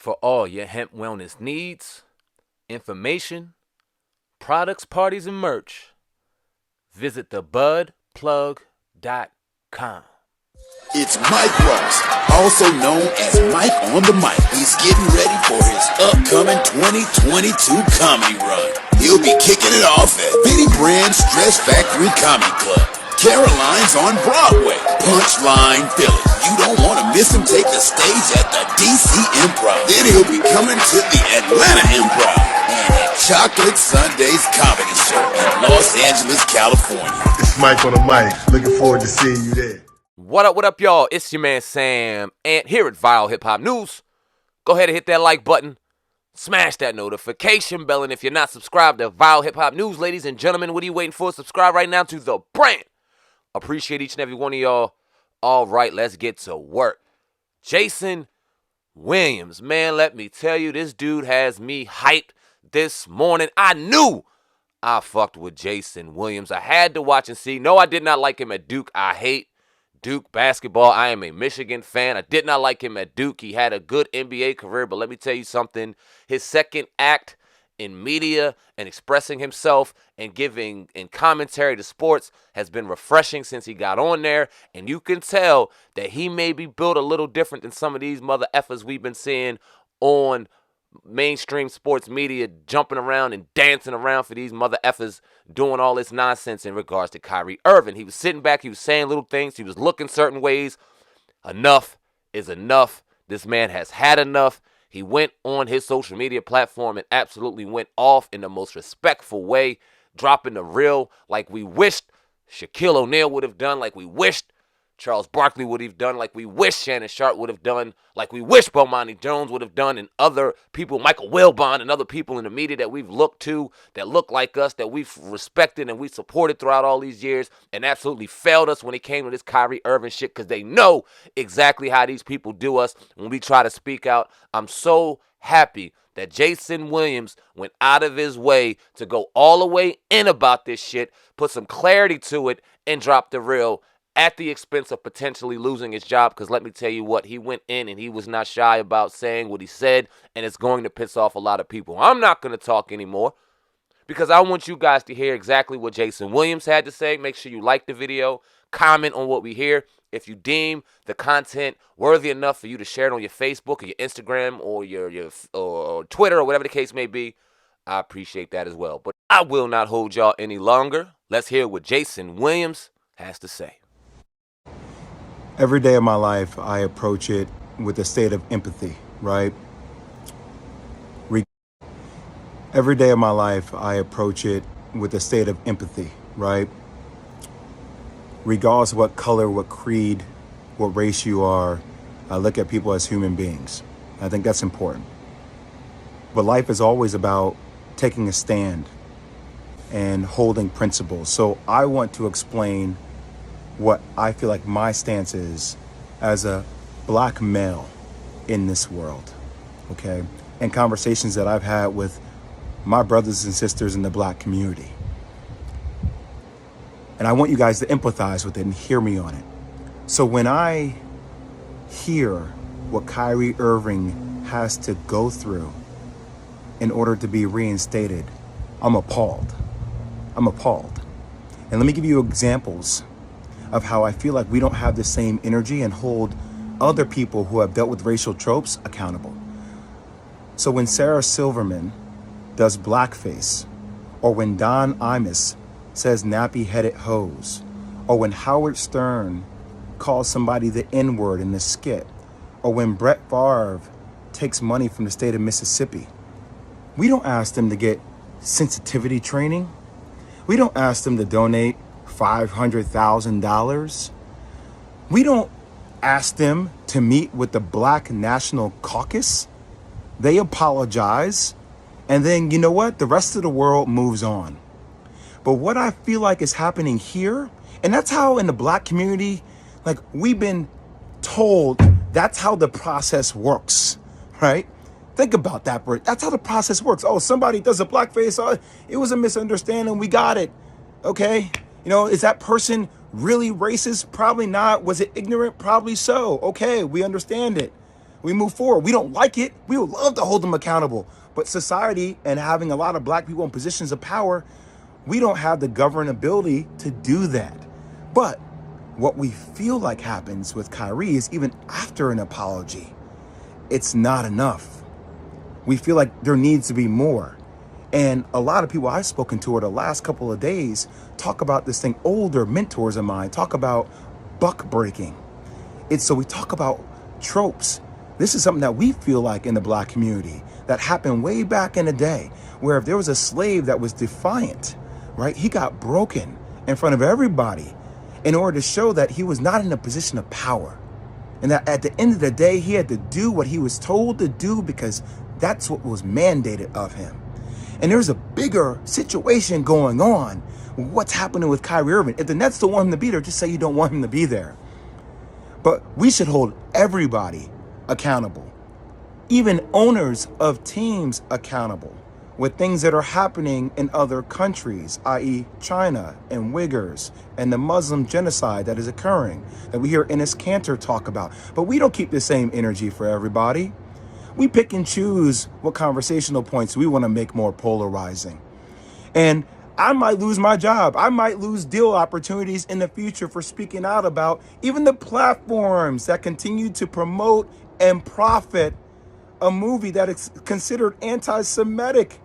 For all your hemp wellness needs, information, products, parties, and merch, visit thebudplug.com. It's Mike Ross, also known as Mike on the Mic. He's getting ready for his upcoming 2022 comedy run. He'll be kicking it off at Benny Brand's Dress Factory Comedy Club. Caroline's on Broadway, Punchline Philly. You don't want to miss him take the stage at the DC Improv. Then he'll be coming to the Atlanta Improv and at Chocolate Sunday's Comedy Show in Los Angeles, California. It's Mike on the Mic. Looking forward to seeing you there. What up, y'all? It's your man Sam, and here at Vile Hip Hop News. Go ahead and hit that like button. Smash that notification bell, and if you're not subscribed to Vile Hip Hop News, ladies and gentlemen, what are you waiting for? Subscribe right now to the brand. Appreciate each and every one of y'all. All right, let's get to work. Jason Williams, man, let me tell you, this dude has me hyped this morning. I knew I fucked with Jason Williams. I had to watch and see. No, I did not like him at Duke. I hate Duke basketball. I am a Michigan fan. I did not like him at Duke. He had a good NBA career, but let me tell you something. His second act in media and expressing himself and giving in commentary to sports has been refreshing since he got on there, and you can tell that he may be built a little different than some of these mother effers we've been seeing on mainstream sports media, jumping around and dancing around for these mother effers doing all this nonsense in regards to Kyrie Irving. He was sitting back, he was saying little things, he was looking certain ways. Enough is enough. This man has had enough. He went on his social media platform and absolutely went off in the most respectful way, dropping the real like we wished Shaquille O'Neal would have done, like we wished Charles Barkley would have done, like we wish Shannon Sharp would have done, like we wish Bomani Jones would have done, and other people, Michael Wilbon and other people in the media that we've looked to, that look like us, that we've respected and we supported throughout all these years, and absolutely failed us when it came to this Kyrie Irving shit, because they know exactly how these people do us when we try to speak out. I'm so happy that Jason Williams went out of his way to go all the way in about this shit, put some clarity to it, and drop the real at the expense of potentially losing his job, because let me tell you what, he went in and he was not shy about saying what he said, and it's going to piss off a lot of people. I'm not going to talk anymore because I want you guys to hear exactly what Jason Williams had to say. Make sure you like the video, comment on what we hear. If you deem the content worthy enough for you to share it on your Facebook or your Instagram or or Twitter or whatever the case may be, I appreciate that as well. But I will not hold y'all any longer. Let's hear what Jason Williams has to say. Every day of my life, I approach it with a state of empathy, right? Every day of my life, I approach it with a state of empathy, right? Regardless of what color, what creed, what race you are, I look at people as human beings. I think that's important. But life is always about taking a stand and holding principles. So I want to explain what I feel like my stance is as a black male in this world, okay? And conversations that I've had with my brothers and sisters in the black community. And I want you guys to empathize with it and hear me on it. So when I hear what Kyrie Irving has to go through in order to be reinstated, I'm appalled. I'm appalled. And let me give you examples of how I feel like we don't have the same energy and hold other people who have dealt with racial tropes accountable. So when Sarah Silverman does blackface, or when Don Imus says nappy-headed hose, or when Howard Stern calls somebody the N-word in the skit, or when Brett Favre takes money from the state of Mississippi, we don't ask them to get sensitivity training. We don't ask them to donate $500,000. We don't ask them to meet with the Black National Caucus. They apologize, and then you know what? The rest of the world moves on. But what I feel like is happening here, and that's how in the black community, like we've been told that's how the process works, right? Think about that, Bert. That's how the process works. Oh, somebody does a blackface. Oh, it was a misunderstanding. We got it. Okay. You know, is that person really racist? Probably not. Was it ignorant? Probably so. Okay, we understand it. We move forward. We don't like it. We would love to hold them accountable. But society and having a lot of black people in positions of power, we don't have the governability to do that. But what we feel like happens with Kyrie is even after an apology, it's not enough. We feel like there needs to be more. And a lot of people I've spoken to over the last couple of days talk about this thing. Older mentors of mine talk about buck breaking. So we talk about tropes. This is something that we feel like in the black community that happened way back in the day, where if there was a slave that was defiant, right, he got broken in front of everybody in order to show that he was not in a position of power. And that at the end of the day, he had to do what he was told to do because that's what was mandated of him. And there's a bigger situation going on. What's happening with Kyrie Irving? If the Nets don't want him to be there, just say you don't want him to be there. But we should hold everybody accountable, even owners of teams accountable with things that are happening in other countries, i.e. China and Uyghurs and the Muslim genocide that is occurring, that we hear Enes Kanter talk about. But we don't keep the same energy for everybody. We pick and choose what conversational points we want to make more polarizing. And I might lose my job. I might lose deal opportunities in the future for speaking out about even the platforms that continue to promote and profit a movie that is considered anti-Semitic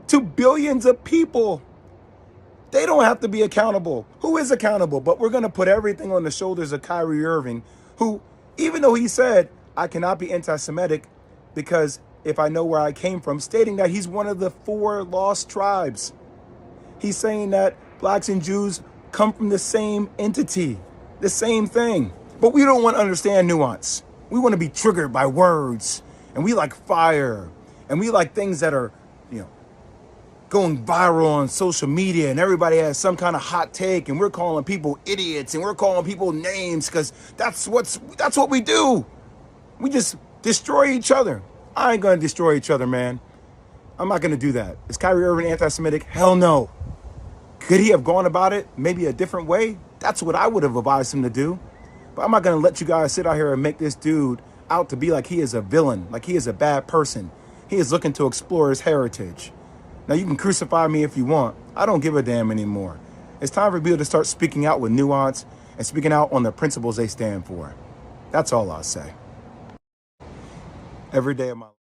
to billions of people. They don't have to be accountable. Who is accountable? But we're going to put everything on the shoulders of Kyrie Irving, who, even though he said, I cannot be anti-Semitic because if I know where I came from, stating that he's one of the 4 lost tribes. He's saying that blacks and Jews come from the same entity, the same thing. But we don't want to understand nuance. We want to be triggered by words, and we like fire, and we like things that are, going viral on social media, and everybody has some kind of hot take, and we're calling people idiots, and we're calling people names because that's what we do. We just destroy each other. I ain't gonna destroy each other, man. I'm not gonna do that. Is Kyrie Irving anti-Semitic? Hell no. Could he have gone about it maybe a different way? That's what I would have advised him to do. But I'm not gonna let you guys sit out here and make this dude out to be like he is a villain, like he is a bad person. He is looking to explore his heritage. Now, you can crucify me if you want. I don't give a damn anymore. It's time for people to start speaking out with nuance and speaking out on the principles they stand for. That's all I'll say. Every day of my life.